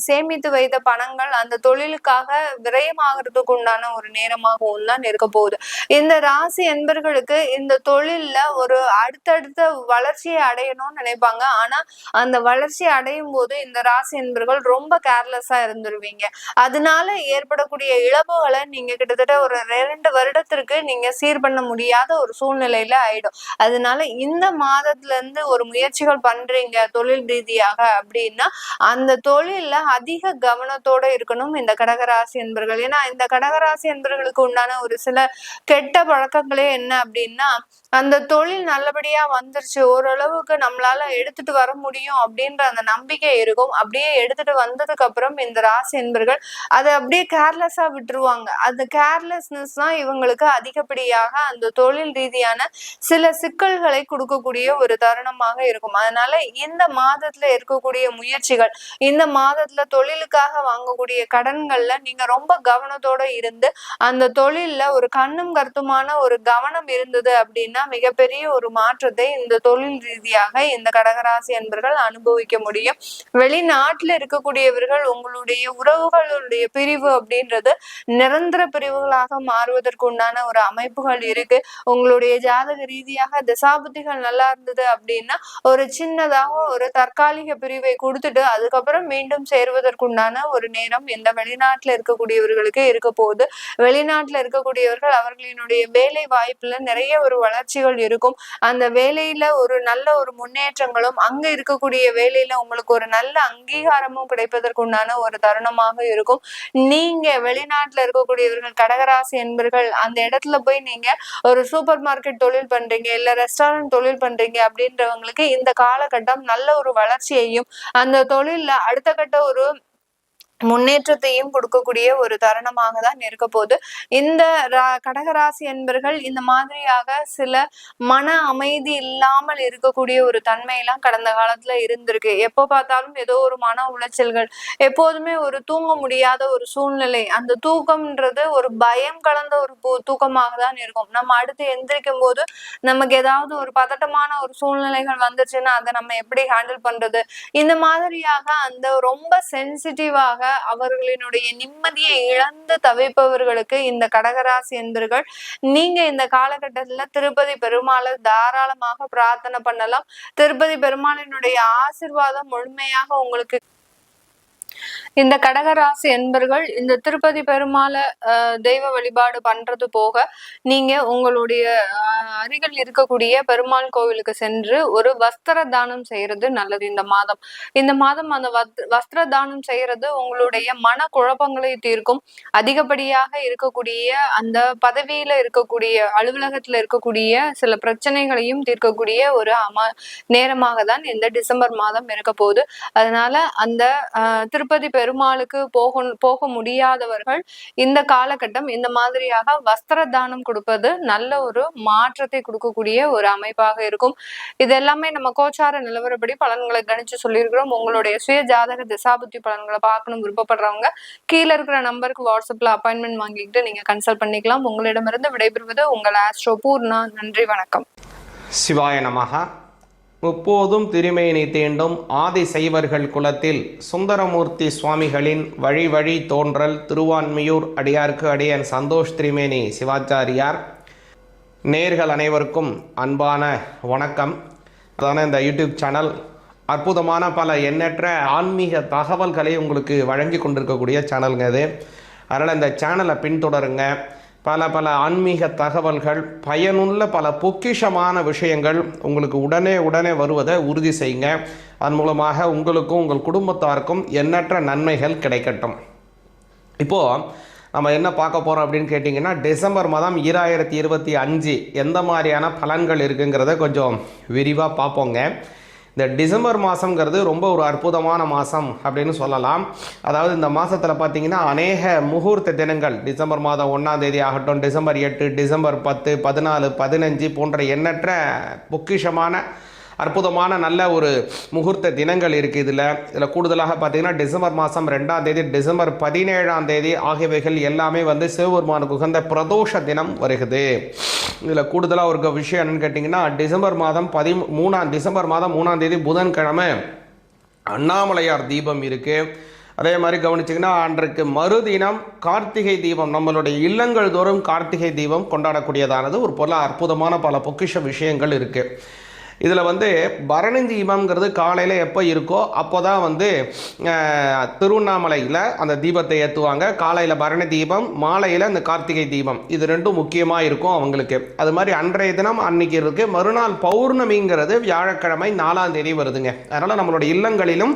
சேமித்து வைத்த பணங்கள் அந்த தொழிலுக்காக விரயமாகிறதுக்கு உண்டான ஒரு நேரமாகவும் தான் இருக்க போகுது. இந்த ராசி என்பர்களுக்கு இந்த தொழில்ல ஒரு அடுத்தடுத்த வளர்ச்சியை அடையணும்னு நினைப்பாங்க. ஆனா அந்த வளர்ச்சி அடையும் போது இந்த ராசி என்பர்கள் ரொம்ப கேர்லெஸ்ஸா இருந்துருவீங்க. அதனால ஏற்படக்கூடிய இழப்புகளை நீங்க கிட்டத்தட்ட ஒரு 2 வருடத்திற்கு நீங்க சீர் பண்ண முடியாத ஒரு சூழ்நிலையில ஆயிடும். அதனால இந்த மாதத்துல இருந்து ஒரு முயற்சிகள் பண்றீங்க தொழில் ரீதியாக அப்படின்னா அந்த தொழில்ல அதிக கவனத்தோட இருக்கணும் இந்த கடகராசி என்பர்கள். ஏன்னா இந்த கடகராசி என்பர்களுக்கு உண்டான ஒரு சில கெட்ட பழக்கங்களே என்ன அப்படின்னா, அந்த தொழில் நல்லபடியா வந்துருச்சு, ஓரளவுக்கு நம்மளால எடுத்துட்டு வர முடியும் அப்படின்ற அந்த நம்பிக்கை இருக்கும். அப்படியே எடுத்துட்டு வந்ததுக்கு அப்புறம் இந்த ராசி என்பர்கள் அதை அப்படியே கேர்லெஸ்ஸா விட்டுருவாங்க. அந்த கேர்லெஸ்னஸ் தான் இவங்களுக்கு அதிகப்படியாக அந்த தொழில் ரீதியான சில சிக்கல்களை கொடுக்கக்கூடிய ஒரு தருணமாக இருக்கும். அதனால இந்த மாதத்துல இருக்கக்கூடிய முயற்சிகள், இந்த மாதத்துல தொழிலுக்காக வாங்கக்கூடிய கடன்கள்ல நீங்க ரொம்ப கவனத்தோட இருந்து அந்த தொழில்ல ஒரு கண்ணும் கருத்துமான ஒரு கவனம் இருந்தது அப்படின்னா மிகப்பெரிய ஒரு மாற்றத்தை இந்த தொழில் ரீதியாக இந்த கடகராசி என்பர்கள் அனுபவிக்க முடியும். வெளிநாட்டுல இருக்கக்கூடியவர்கள் உங்களுடைய உறவுகளுடைய பிரிவு அப்படின்றது நிரந்தர பிரிவுகளாக மாறுவதற்கு உண்டான ஒரு அமைப்புகள் இருக்கு. உங்களுடைய ஜாதக ரீதியாக தசாபுத்திகள் நல்லா இருந்தது அப்படின்னா ஒரு சின்னதாக ஒரு தற்காலிக பிரிவை கொடுத்துட்டு அதுக்கப்புறம் மீண்டும் சேருவதற்குண்டான ஒரு நேரம் இந்த வெளிநாட்டுல இருக்கக்கூடியவர்களுக்கு இருக்க போகுது. வெளிநாட்டுல இருக்கக்கூடியவர்கள் அவர்களினுடைய வேலை வாய்ப்புல நிறைய ஒரு வளர்ச்சிகள் இருக்கும். அந்த வேலையில ஒரு நல்ல ஒரு முன்னேற்றங்களும் அங்க இருக்கக்கூடிய வேலையில உங்களுக்கு ஒரு நல்ல அங்கீகாரமும் கிடைப்பதற்குண்டான ஒரு தருணமாக இருக்கும். நீங்க வெளிநாட்டுல இருக்கக்கூடியவர்கள் கடகராசி என்பர்கள் அந்த இடத்துல போய் நீங்க ஒரு சூப்பர் மார்க்கெட் தொழில் பண்றீங்க இல்ல ரெஸ்டாரண்ட் தொழில் பண்றீங்க அப்படின்றவங்களுக்கு இந்த காலகட்டம் நல்ல ஒரு வளர்ச்சியையும் அந்த தொழில்ல அடுத்த கட்ட ஒரு முன்னேற்றத்தையும் கொடுக்கக்கூடிய ஒரு தருணமாக தான் இருக்க போது. இந்த கடகராசி என்பர்கள் இந்த மாதிரியாக சில மன அமைதி இல்லாமல் இருக்கக்கூடிய ஒரு தன்மையெல்லாம் கடந்த காலத்துல இருந்திருக்கு. எப்போ பார்த்தாலும் ஏதோ ஒரு மன உளைச்சல்கள், எப்போதுமே ஒரு தூங்க முடியாத ஒரு சூழ்நிலை. அந்த தூக்கம்ன்றது ஒரு பயம் கலந்த ஒரு தூக்கமாக தான் இருக்கும். நம்ம அடுத்து எந்திரிக்கும் போது நமக்கு ஏதாவது ஒரு பதட்டமான ஒரு சூழ்நிலைகள் வந்துச்சுன்னா அதை நம்ம எப்படி ஹேண்டில் பண்றது, இந்த மாதிரியாக அந்த ரொம்ப சென்சிட்டிவாக அவர்களினுடைய நிம்மதியை இழந்து தவிப்பவர்களுக்கு இந்த கடகராசி என்பர்கள் நீங்க இந்த காலகட்டத்துல திருப்பதி பெருமாளை தாராளமாக பிரார்த்தனை பண்ணலாம். திருப்பதி பெருமாளினுடைய ஆசீர்வாதம் முழுமையாக உங்களுக்கு இந்த கடகராசி என்பர்கள் இந்த திருப்பதி பெருமாளை தெய்வ வழிபாடு பண்றது போக நீங்க உங்களுடைய அருகில் இருக்கக்கூடிய பெருமாள் கோவிலுக்கு சென்று ஒரு வஸ்திர தானம் செய்யறது நல்லது. இந்த மாதம் அந்த வஸ்திர தானம் செய்யறது உங்களுடைய மன குழப்பங்களை தீர்க்கும். அதிகப்படியாக இருக்கக்கூடிய அந்த பதவியில இருக்கக்கூடிய அலுவலகத்துல இருக்கக்கூடிய சில பிரச்சனைகளையும் தீர்க்கக்கூடிய ஒரு நேரமாக தான் இந்த டிசம்பர் மாதம் இருக்க போகுது. அதனால அந்த திருப்பதி பெருமாளுக்கு போக முடியாதவர்கள் இந்த காலகட்டம் இந்த மாதிரியாக வஸ்திர தானம் கொடுப்பது நல்ல ஒரு மாற்றத்தை கொடுக்கக்கூடிய ஒரு அமைப்பாக இருக்கும். இது எல்லாமே நம்ம கோச்சார நிலவரப்படி பலன்களை கணிச்சு சொல்லியிருக்கிறோம். உங்களுடைய சுய ஜாதக திசாபுத்தி பலன்களை பார்க்கணும் விருப்பப்படுறவங்க கீழே இருக்கிற நம்பருக்கு வாட்ஸ்அப்ல அப்பாயின்மெண்ட் வாங்கிக்கிட்டு நீங்க கன்சல்ட் பண்ணிக்கலாம். உங்களிடமிருந்து விடைபெறுவது உங்கள் ஆஸ்ட்ரோ பூர்ணா. நன்றி, வணக்கம். சிவாய நமஹ. முப்போதும் திருமேனி தீண்டும் ஆதி சைவர்கள் குலத்தில் சுந்தரமூர்த்தி சுவாமிகளின் வழி வழி தோன்றல் திருவான்மியூர் அடியார்க்கு அடியன் சந்தோஷ் திருமேனி சிவாச்சாரியார். நேர்கள் அனைவருக்கும் அன்பான வணக்கம். அதான இந்த யூடியூப் சேனல் அற்புதமான பல எண்ணற்ற ஆன்மீக தகவல்களை உங்களுக்கு வழங்கி கொண்டிருக்கக்கூடிய சேனலுங்க இது. அதனால் இந்த சேனலை பின்தொடருங்க. பல ஆன்மீக தகவல்கள், பயனுள்ள பல பொக்கிஷமான விஷயங்கள் உங்களுக்கு உடனே வருவதை உறுதி செய்யுங்க. அதன் மூலமாக உங்களுக்கும் உங்கள் குடும்பத்தாருக்கும் எண்ணற்ற நன்மைகள் கிடைக்கட்டும். இப்போது நம்ம என்ன பார்க்க போகிறோம் அப்படின்னு கேட்டிங்கன்னா, டிசம்பர் மாதம் 2025 எந்த மாதிரியான பலன்கள் இருக்குங்கிறத கொஞ்சம் விரிவாக பார்ப்போங்க. இந்த டிசம்பர் மாதங்கிறது ரொம்ப ஒரு அற்புதமான மாதம் அப்படின்னு சொல்லலாம். அதாவது இந்த மாதத்தில் பார்த்திங்கன்னா அநேக முகூர்த்த தினங்கள், டிசம்பர் மாதம் 1ஆம் தேதி ஆகட்டும், டிசம்பர் 8, டிசம்பர் 10, 14, 15 போன்ற எண்ணற்ற பொக்கிஷமான அற்புதமான நல்ல ஒரு முகூர்த்த தினங்கள் இருக்குது. இதில் கூடுதலாக பார்த்திங்கன்னா டிசம்பர் மாதம் 2ஆம் தேதி, டிசம்பர் 17ஆம் தேதி ஆகியவைகள் எல்லாமே சிவபெருமானுக்கு உகந்த பிரதோஷ தினம் வருகிறது. இதில் கூடுதலாக ஒரு விஷயம் என்னென்னு கேட்டிங்கன்னா, டிசம்பர் மாதம் 3ஆம் தேதி புதன்கிழமை அண்ணாமலையார் தீபம் இருக்குது. அதே மாதிரி கவனிச்சிங்கன்னா அன்றைக்கு மறுதினம் கார்த்திகை தீபம், நம்மளுடைய இல்லங்கள் தோறும் கார்த்திகை தீபம் கொண்டாடக்கூடியதானது ஒரு அற்புதமான பல பொக்கிஷ விஷயங்கள் இருக்குது. இதில் பரணி தீபம்ங்கிறது காலையில் எப்போ இருக்கோ அப்போ தான் திருவண்ணாமலையில் அந்த தீபத்தை ஏற்றுவாங்க. காலையில் பரணி தீபம், மாலையில் அந்த கார்த்திகை தீபம், இது ரெண்டும் முக்கியமாக இருக்கும் அவங்களுக்கு. அது மாதிரி அன்றைய தினம் அன்றைக்கி இருக்குது. மறுநாள் பௌர்ணமிங்கிறது வியாழக்கிழமை 4ஆம் தேதி வருதுங்க. அதனால் நம்மளுடைய இல்லங்களிலும்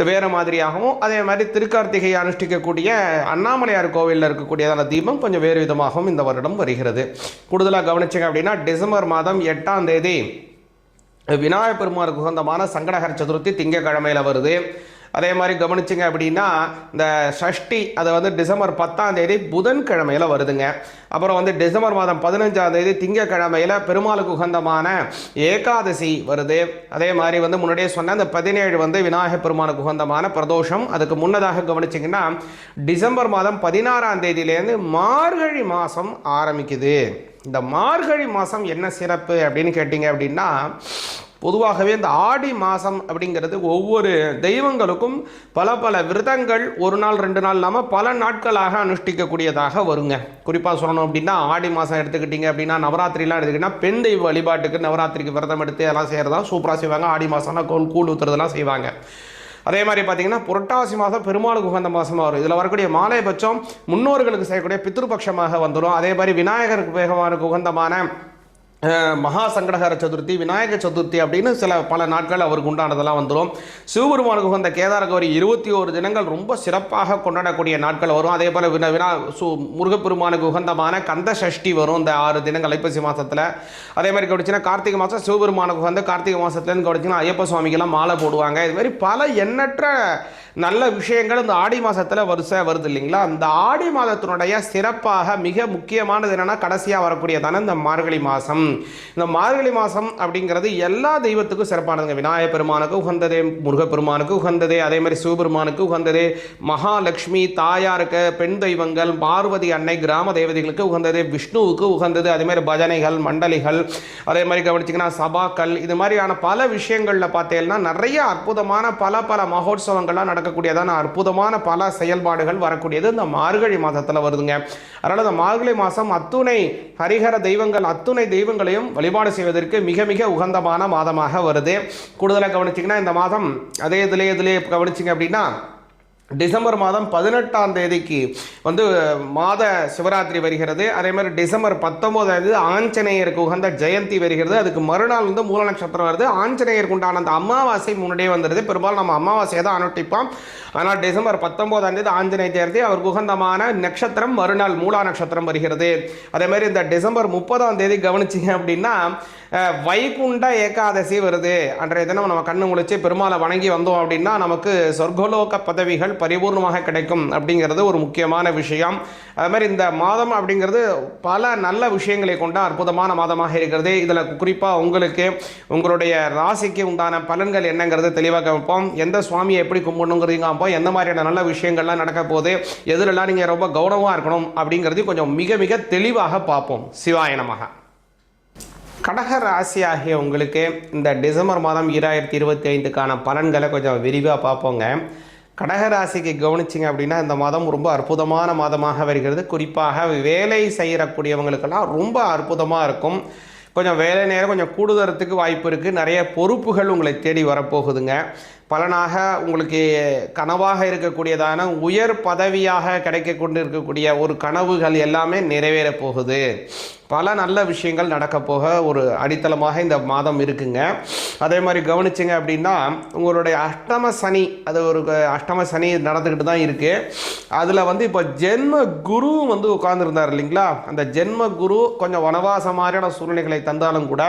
வேறு மாதிரியாகவும், அதே மாதிரி திருக்கார்த்திகை அனுஷ்டிக்கக்கூடிய அண்ணாமலையார் கோவிலில் இருக்கக்கூடியதான தீபம் கொஞ்சம் வேறு விதமாகவும் இந்த வருடம் வருகிறது. கூடுதலாக கவனிச்சிங்க அப்படின்னா டிசம்பர் மாதம் 8ஆம் தேதி விநாயகர் பெருமானுக்கு உகந்தமான சங்கடஹர சதுர்த்தி திங்கக்கிழமையில் வருது. அதே மாதிரி கவனிச்சிங்க அப்படின்னா இந்த சஷ்டி அது டிசம்பர் 10ஆம் தேதி புதன்கிழமையில் வருதுங்க. அப்புறம் டிசம்பர் மாதம் 15ஆம் தேதி திங்கக்கிழமையில் பெருமாளுக்கு உகந்தமான ஏகாதசி வருது. அதே மாதிரி முன்னாடியே சொன்ன அந்த 17 விநாயகர் பெருமானுக்கு உகந்தமான பிரதோஷம். அதுக்கு முன்னதாக கவனிச்சிங்கன்னா டிசம்பர் மாதம் 16ஆம் தேதியிலேருந்து மார்கழி மாதம் ஆரம்பிக்குது. இந்த மார்கழி மாதம் என்ன சிறப்பு அப்படின்னு கேட்டிங்க அப்படின்னா, பொதுவாகவே இந்த ஆடி மாதம் அப்படிங்கிறது ஒவ்வொரு தெய்வங்களுக்கும் பல விரதங்கள் 1 நாள் 2 நாள் இல்லாமல் பல நாட்களாக அனுஷ்டிக்கக்கூடியதாக வருங்க. குறிப்பாக சொல்லணும் அப்படின்னா ஆடி மாதம் எடுத்துக்கிட்டிங்க அப்படின்னா நவராத்திரிலாம் எடுத்துக்கிட்டிங்கன்னா பெண் தெய்வ வழிபாட்டுக்கு நவராத்திரிக்கு விரதம் எடுத்து எல்லாம் செய்கிறதா சூப்பராக செய்வாங்க. ஆடி மாதம்னா கூழ் ஊற்றுறதெல்லாம் செய்வாங்க. அதே மாதிரி பார்த்திங்கன்னா புரட்டாசி மாதம் பெருமாளுக்கு உகந்த மாதமாக வரும். இதில் வரக்கூடிய மாலைபட்சம் முன்னோர்களுக்கு செய்யக்கூடிய பித்ருபட்சமாக வந்துடும். அதே மாதிரி விநாயகருக்கு பெருமானுக்கு உகந்தமான மகா சங்கடகர சதுர்த்தி, விநாயக சதுர்த்தி அப்படின்னு பல நாட்கள் அவருக்கு உண்டானதெல்லாம் வந்துடும். சிவபெருமானுக்கு உகந்த கேதார கௌரி 21 தினங்கள் ரொம்ப சிறப்பாக கொண்டாடக்கூடிய நாட்கள் வரும். அதே போல் முருகப்பெருமானுக்கு உகந்தமான கந்த சஷ்டி வரும் இந்த 6 தினங்கள் ஐப்பசி மாதத்தில். அதே மாதிரி கவனிச்சுன்னா கார்த்திகை மாதம் சிவபெருமானுக்கு உகந்த கார்த்திகை மாதத்துலேருந்து கவனிச்சிங்கன்னா ஐயப்ப சுவாமிக்கெல்லாம் மாலை போடுவாங்க. இது மாதிரி பல எண்ணற்ற நல்ல விஷயங்கள் இந்த ஆடி மாதத்தில் வருது இல்லைங்களா. இந்த ஆடி மாதத்தினுடைய சிறப்பாக மிக முக்கியமானது என்னென்னா கடைசியாக வரக்கூடியதான இந்த மார்கழி மாதம். இந்த மார்கழி மாதம் அப்படிங்கிறது எல்லா தெய்வத்துக்கும் சிறப்பானதுங்க. விநாயகப் பெருமானுக்கு உகந்ததே, முருகப்பெருமானுக்கு உகந்ததே, அதே மாதிரி சிவபெருமானுக்கு உகந்ததே, மகாலட்சுமி தாயாருக்கு, பெண் தெய்வங்கள், பார்வதி அன்னை கிராம தேவதைகளுக்கு உகந்தது, விஷ்ணுவுக்கு உகந்தது, அதே மாதிரி பஜனைகள், மண்டலிகள், அதே மாதிரி கவனிச்சிங்கன்னா சபாக்கள், இது மாதிரியான பல விஷயங்களில் பார்த்தீங்கன்னா நிறைய அற்புதமான பல மகோத்சவங்கள்லாம் நடக்கக்கூடியதான அற்புதமான பல செயல்பாடுகள் வரக்கூடியது இந்த மார்கழி மாதத்தில் வருதுங்க. அதனால் இந்த மார்கழி மாதம் அத்துணை ஹரிஹர தெய்வங்கள் அத்துணை தெய்வங்களையும் வழிபாடு செய்வதற்கு மிக மிக உகந்தமான மாதமாக வருது. கூடுதலாக கவனிச்சிங்கன்னா இந்த மாதம் அதே இதிலே கவனிச்சிங்க அப்படின்னா டிசம்பர் மாதம் 18ஆம் தேதிக்கு மாத சிவராத்திரி வருகிறது. அதே மாதிரி டிசம்பர் 19 ஆஞ்சநேயருக்கு உகந்த ஜெயந்தி வருகிறது. அதுக்கு மறுநாள் மூல நட்சத்திரம் வருது. ஆஞ்சநேயருக்கு உண்டான அந்த அமாவாசை முன்னாடியே வந்துடுது. பெரும்பாலும் நம்ம அமாவாசையை தான் அனுட்டிப்போம். ஆனால் டிசம்பர் 19ஆம் தேதி ஆஞ்சநேய ஜெயந்தி, அவருக்கு உகந்தமான நட்சத்திரம் மறுநாள் மூலா நட்சத்திரம் வருகிறது. அதே மாதிரி இந்த டிசம்பர் 30ஆம் தேதி கவனிச்சிங்க அப்படின்னா வைகுண்ட ஏகாதசி வருது. அன்றைய தினம் நம்ம கண்ணு முழிச்சு பெருமாளை வணங்கி வந்தோம் அப்படின்னா நமக்கு சொர்க்கலோக பதவிகள் பரிபூர்ணமாக கிடைக்கும் அப்படிங்கிறது ஒரு முக்கியமான விஷயம். அது மாதிரி இந்த மாதம் அப்படிங்கிறது பல நல்ல விஷயங்களை கொண்ட அற்புதமான மாதமாக இருக்கிறது. இதில் குறிப்பாக உங்களுக்கு உங்களுடைய ராசிக்கு உண்டான பலன்கள் என்னங்கிறது தெளிவாக வைப்போம். எந்த சுவாமியை எப்படி கும்பிடணுங்கிறதையும் காப்போம். எந்த மாதிரியான நல்ல விஷயங்கள்லாம் நடக்க போகுது, எதிலெல்லாம் நீங்கள் ரொம்ப கவனமாக இருக்கணும் அப்படிங்கிறதையும் கொஞ்சம் மிக மிக தெளிவாக பார்ப்போம். சிவாய நமக. கடக ராசி ஆகிய உங்களுக்கு இந்த டிசம்பர் மாதம் 2025க்கான பலன்களை கொஞ்சம் விரிவாக பார்ப்போங்க. கடகராசிக்கு கவனிச்சிங்க அப்படின்னா இந்த மாதம் ரொம்ப அற்புதமான மாதமாக வருகிறது. குறிப்பாக வேலை செய்யக்கூடியவங்களுக்கெல்லாம் ரொம்ப அற்புதமாக இருக்கும். கொஞ்சம் வேலை நேரம் கொஞ்சம் கூடுதறதுக்கு வாய்ப்பு இருக்குது. நிறைய பொறுப்புகள் உங்களை தேடி வரப்போகுதுங்க. பலனாக உங்களுக்கு கனவாக இருக்கக்கூடியதான உயர் பதவியாக கிடைக்க கொண்டு இருக்கக்கூடிய ஒரு கனவுகள் எல்லாமே நிறைவேறப் போகுது. பல நல்ல விஷயங்கள் நடக்க போக ஒரு அடித்தளமாக இந்த மாதம் இருக்குங்க. அதே மாதிரி கவனிச்சிங்க அப்படின்னா உங்களுடைய அஷ்டம சனி, அது ஒரு அஷ்டம சனி நடந்துக்கிட்டு தான் இருக்குது. அதில் இப்போ ஜென்ம குரு உட்கார்ந்துருந்தார் இல்லைங்களா. அந்த ஜென்ம குரு கொஞ்சம் வனவாச மாதிரியான சூழ்நிலைகளை தந்தாலும் கூட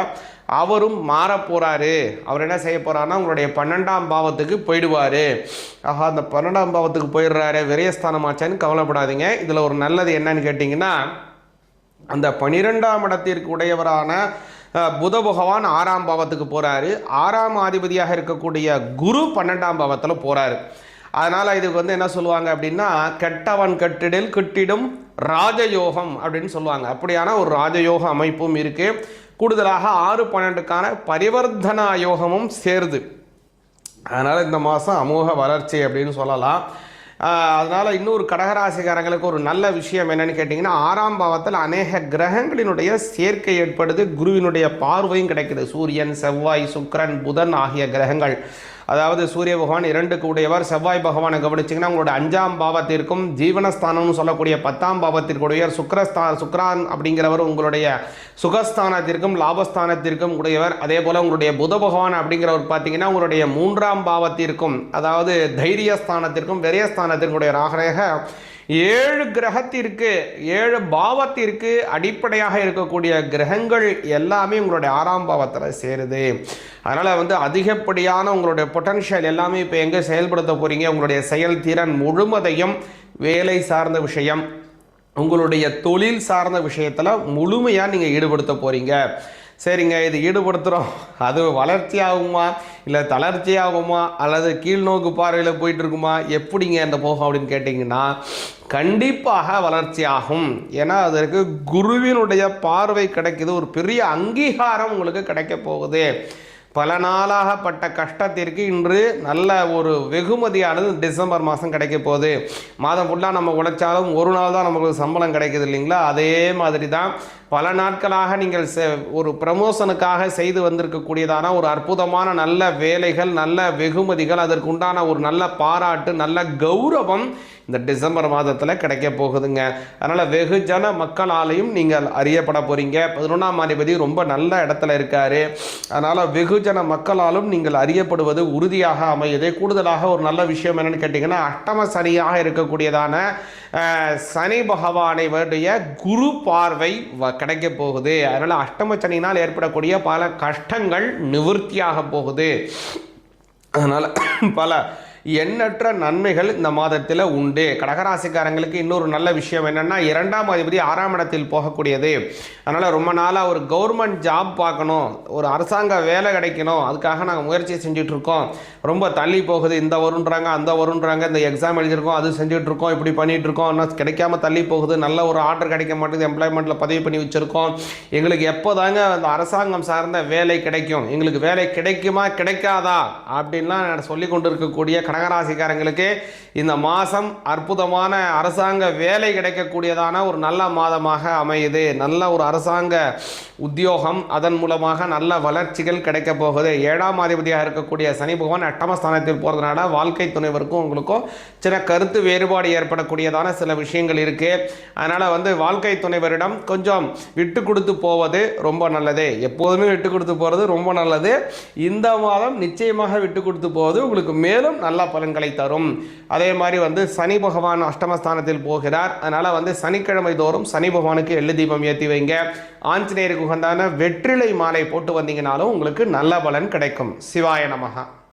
அவரும் மாற போகிறாரு. அவர் என்ன செய்ய போகிறாருன்னா உங்களுடைய 12ஆம் பாவத்துக்கு போயிடுவார். ஆஹா, அந்த 12ஆம் பாவத்துக்கு போயிடுறாரு, விரயஸ்தானமாச்சான்னு கவலைப்படாதீங்க. இதில் ஒரு நல்லது என்னன்னு கேட்டிங்கன்னா அந்த 12ஆம் இடத்திற்கு உடையவரான புத பகவான் 6ஆம் பாவத்துக்கு போகிறாரு. 6ஆம் அதிபதியாக இருக்கக்கூடிய குரு 12ஆம் பாவத்தில் போகிறாரு. அதனால் இதுக்கு என்ன சொல்லுவாங்க அப்படின்னா கெட்டவன் கெட்டிடில் கிட்டிடும் ராஜயோகம் அப்படின்னு சொல்லுவாங்க. அப்படியான ஒரு ராஜயோக அமைப்பும் இருக்குது. கூடுதலாக 6-12க்கான பரிவர்த்தனா யோகமும் சேருது. அதனால் இந்த மாதம் அமோக வளர்ச்சி அப்படின்னு சொல்லலாம். அதனால் இன்னொரு கடகராசிக்காரங்களுக்கு ஒரு நல்ல விஷயம் என்னென்னு கேட்டிங்கன்னா 6ஆம் பாவத்தில் அநேக கிரகங்களினுடைய சேர்க்கை ஏற்படுது. குருவினுடைய பார்வையும் கிடைக்குது. சூரியன், செவ்வாய், சுக்கிரன், புதன் ஆகிய கிரகங்கள். அதாவது சூரிய பகவான் 2க்கு உடையவர். செவ்வாய் பகவானை கவனிச்சிங்கன்னா உங்களோட 5ஆம் பாவத்திற்கும் ஜீவனஸ்தானம்னு சொல்லக்கூடிய 10ஆம் பாவத்திற்குடையவர். சுக்ரான் அப்படிங்கிறவர் உங்களுடைய சுகஸ்தானத்திற்கும் லாபஸ்தானத்திற்கும் உடையவர். அதே போல் உங்களுடைய புத பகவான் அப்படிங்கிறவர் பார்த்தீங்கன்னா உங்களுடைய 3ஆம் பாவத்திற்கும் அதாவது தைரியஸ்தானத்திற்கும் விரயஸ்தானத்திற்கும் உடையவராக 7 கிரகத்திற்கு 7 பாவத்திற்கு அடிப்படையாக இருக்கக்கூடிய கிரகங்கள் எல்லாமே உங்களுடைய 6ஆம் பாவத்தில் சேருது. அதனால் அதிகப்படியான உங்களுடைய பொட்டன்ஷியல் எல்லாமே இப்போ எங்கே செயல்படுத்த போகிறீங்க, உங்களுடைய செயல்திறன் முழுவதையும் வேலை சார்ந்த விஷயம், உங்களுடைய தொழில் சார்ந்த விஷயத்தில் முழுமையாக நீங்கள் ஈடுபடுத்த போகிறீங்க. சரிங்க, இது ஈடுபடுத்துகிறோம், அது வளர்ச்சி ஆகுமா இல்லை தளர்ச்சி ஆகுமா அல்லது கீழ்நோக்கு பார்வையில் போயிட்டு இருக்குமா, எப்படிங்க இந்த போகும் அப்படின்னு கேட்டிங்கன்னா கண்டிப்பாக வளர்ச்சி ஆகும். ஏன்னா அதற்கு குருவினுடைய பார்வை கிடைக்குது. ஒரு பெரிய அங்கீகாரம் உங்களுக்கு கிடைக்க போகுது. பல நாளாகப்பட்ட கஷ்டத்திற்கு இன்று நல்ல ஒரு வெகுமதியானது டிசம்பர் மாதம் கிடைக்க போகுது. மாதம் ஃபுல்லாக நம்ம உழைச்சாலும் ஒரு நாள் தான் நமக்கு சம்பளம் கிடைக்குது இல்லைங்களா. அதே மாதிரி தான் பல நாட்களாக நீங்கள் ஒரு ப்ரமோஷனுக்காக செய்து வந்திருக்கக்கூடியதான ஒரு அற்புதமான நல்ல வேலைகள், நல்ல வெகுமதிகள், அதற்கு உண்டான ஒரு நல்ல பாராட்டு, நல்ல கௌரவம் இந்த டிசம்பர் மாதத்தில் கிடைக்க போகுதுங்க. அதனால் வெகுஜன மக்களாலையும் நீங்கள் அறியப்பட போகிறீங்க. 11ஆம் அதிபதி ரொம்ப நல்ல இடத்துல இருக்காரு. அதனால் வெகுஜன மக்களாலும் நீங்கள் அறியப்படுவது உறுதியாக அமையுது. கூடுதலாக ஒரு நல்ல விஷயம் என்னன்னு கேட்டிங்கன்னா, அஷ்டம சனியாக இருக்கக்கூடியதான சனி பகவானுடைய குரு பார்வை கிடைக்க போகுது. அதனால் அஷ்டம சனியினால் ஏற்படக்கூடிய பல கஷ்டங்கள் நிவர்த்தியாக போகுது. அதனால் பல எண்ணற்ற நன்மைகள் இந்த மாதத்தில் உண்டு. கடகராசிக்காரங்களுக்கு இன்னொரு நல்ல விஷயம் என்னென்னா, 2ஆம் அதிபதி 6ஆம் இடத்தில் போகக்கூடியது. அதனால் ரொம்ப நாளாக ஒரு கவர்மெண்ட் ஜாப் பார்க்கணும், ஒரு அரசாங்க வேலை கிடைக்கணும், அதுக்காக நாங்கள் முயற்சி செஞ்சிட்ருக்கோம். ரொம்ப தள்ளி போகுது, இந்த வருன்றாங்க அந்த வருன்றாங்க, இந்த எக்ஸாம் எழுதியிருக்கோம், அது செஞ்சிட்ருக்கோம், இப்படி பண்ணிகிட்ருக்கோம், ஆனால் கிடைக்காம தள்ளி போகுது, நல்ல ஒரு ஆர்டர் கிடைக்க மாட்டேங்குது, எம்ப்ளாய்மெண்ட்டில் பதிவு பண்ணி வச்சுருக்கோம், எங்களுக்கு எப்போ தாங்க அந்த அரசாங்கம் சார்ந்த வேலை கிடைக்கும், எங்களுக்கு வேலை கிடைக்குமா கிடைக்காதா அப்படின்லாம் சொல்லி கொண்டு இருக்கக்கூடிய கடகராசிக்காரங்களுக்கு இந்த மாதம் அற்புதமான அரசாங்க வேலை கிடைக்கக்கூடியதான ஒரு நல்ல மாதமாக அமையுது. நல்ல ஒரு அரசாங்க உத்தியோகம், அதன் மூலமாக நல்ல வளர்ச்சிகள் கிடைக்க போகுது. 7ஆம் அதிபதியாக இருக்கக்கூடிய சனி பகவான் 8ஆம் ஸ்தானத்தில் போகிறதுனால வாழ்க்கை துணைவருக்கும் உங்களுக்கும் சில கருத்து வேறுபாடு ஏற்படக்கூடியதான சில விஷயங்கள் இருக்குது. அதனால் வாழ்க்கை துணைவரிடம் கொஞ்சம் விட்டு கொடுத்து போவது ரொம்ப நல்லது. எப்போதுமே விட்டு கொடுத்து போகிறது ரொம்ப நல்லது. இந்த மாதம் நிச்சயமாக விட்டு கொடுத்து போவது உங்களுக்கு மேலும் நல்ல பலன்களை தரும். அதே மாதிரி சனி பகவான் அஷ்டமஸ்தானத்தில் போகிறார். அதனால் சனிக்கிழமை தோறும் சனி பகவானுக்கு எள்ளு தீபம் ஏற்றி வைங்க. ஆஞ்சநேயருக்கு உகந்தான வெற்றிலை மாலை போட்டு வந்தீங்கனாலும் உங்களுக்கு நல்ல பலன் கிடைக்கும். சிவாய நமஹ.